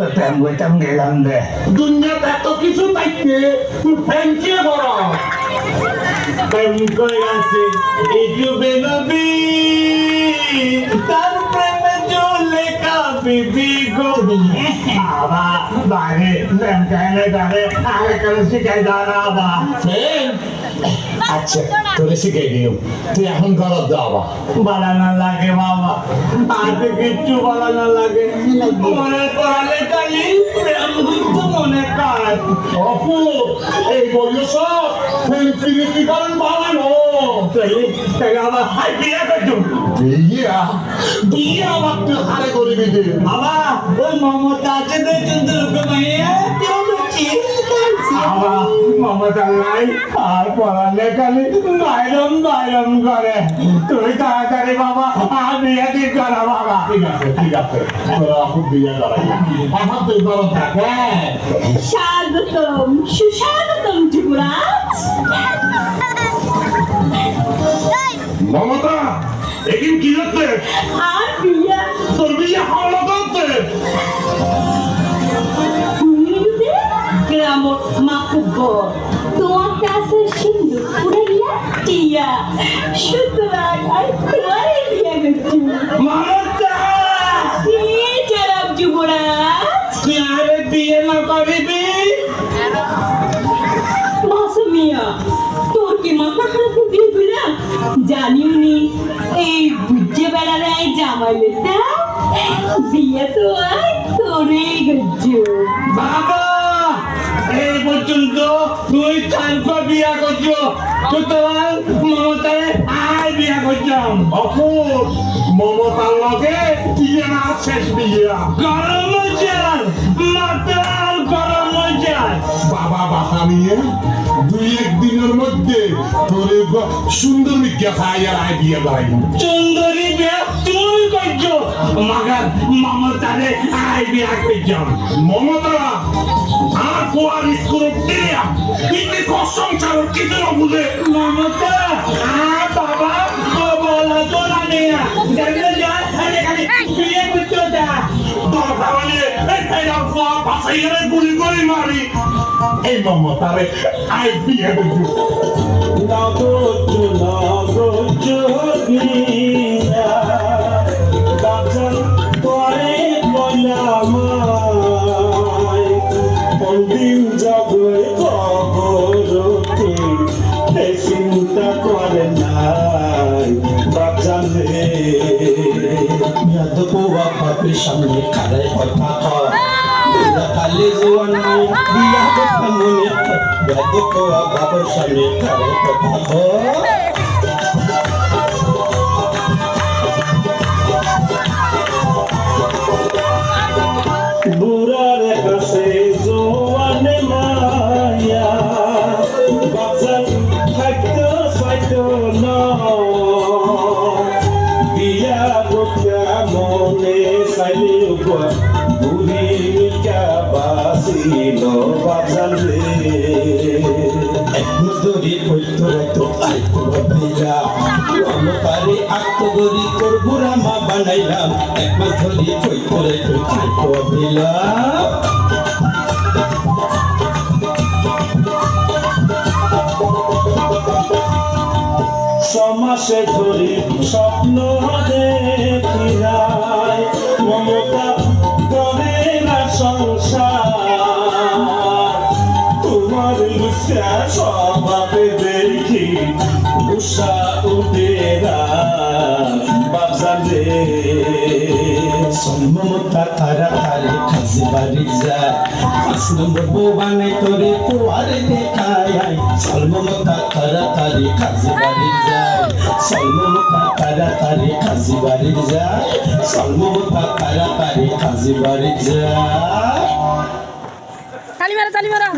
প্রেম বইতাম গেলাম রে দুনিয়াতে এত কিছু থাকতে তুই প্রেম কে বড় প্রেম করে গেছে এই যুবে নবী তার প্রেমে জ্বলে কাঁপিবি গো বাবা বাইরে প্রেম কেনে জানে আরে করে শিখাই দাও না বাবা আচ্ছা তোরে শিখাই দিও তুই এখন গলত দাও বানানা লাগে বাবা আর কিচ্ছু বানানা লাগে মনে পড়ালে কালি প্রেম কিন্তু মনে কাজ অপু এই বয়স ফেন্সিং কি কারণ বানানো তাই আবার হাই বিয়ে করছো বিয়ে আবার তুই হারে করবি দে বাবা ওই মমতা আছে দেখুন দুর্গ মাইয়া কেউ দেখছি আমার মমতা নাই আর পড়ালে খালি বাইরম বাইরম করে তুই তাড়াতাড়ি বাবা আর বিয়ে ঠিক করা বাবা ঠিক আছে তোরা খুব বিয়ে করাই আমার তুই বড় থাকে স্বাগতম সুস্বাগতম যুবরাজ মমতা এদিন কি হচ্ছে আর বিয়া তোর বিয়ে হলো করতে গ্রাম মাকুব্বর তোমার কাছে সিন্ধু পুরাইয়া টিয়া সুতরাং আর তোমারে বিয়া করছি মমতা জনাব যুবরাজ তুই আরে বিয়ে না করিবি মাসুমিয়া তোর কি মাথা খারাপ দিয়ে দিলা জানিও নি এই বুঝে বেড়ালে জামাইলেটা বিয়ে তো আর তোরে গজ্জু বাবা এই পর্যন্ত তুই চারটা বিয়া করছো সুতরাং মমতারে আর বিয়া করছাম অপুর মমতার লগে বিয়ে না শেষ বিয়া গরম যায় মাতাল গরম যায় বাবা বাসা নিয়ে দুই একদিনের মধ্যে তোর সুন্দর মিথ্যা খাই আর আয় বিয়ে করাই সুন্দরী বিয়া তুই করছো মাগার মমতারে আয় বিয়া করছাম মমতা আর কোয়ার স্কুল দিয়া কিন্তু সংসার কিছু না বুঝে মমতা আর বাবা বলা তো না নিয়া দেখলে যা খালি বিয়ে করতে যা তোর ভাবলে এই ভাষাই গেলে গুলি করে মারি এই মমতারে আয় বিয়ে করছি চিন্তা করে নাই বাজানে পোয়া পাপের সামনে খারাই কথা কালে জোয়ান বিয়া কথা মনে পোয়া বাবার সামনে খারাই কথা বুড়ার কাছে জোয়ানে মায়া বাজান থাকতো সাইতো না বিয়া গোটা মনে সাইলে বুড়ি বাসিল বাজান রে ধরি পৈত্র তো আইতো ভাবিলা মমতারে আত্মগরি তোর বুড়া মা বানাইলাম একমাস ধরি পৈত্র তো আইতো ভাবিলা সমাসে ধরি স্বপ্ন দেখি নাই মমতা করে না সংসার তোমার লুচা স্বভাবে দেখি উষা উঠে বাজারে মমতা তাড়াতাড়ি খাসি বাড়ি যায় 5 নম্বর বউ বানাই তোরে পোয়ারে দেখায় মমতা তাড়াতাড়ি খাসি বাড়ি যায় মমতা তাড়াতাড়ি খাসি বাড়ি যায় মমতা তাড়াতাড়ি খাসি বাড়ি যায় তালি মারা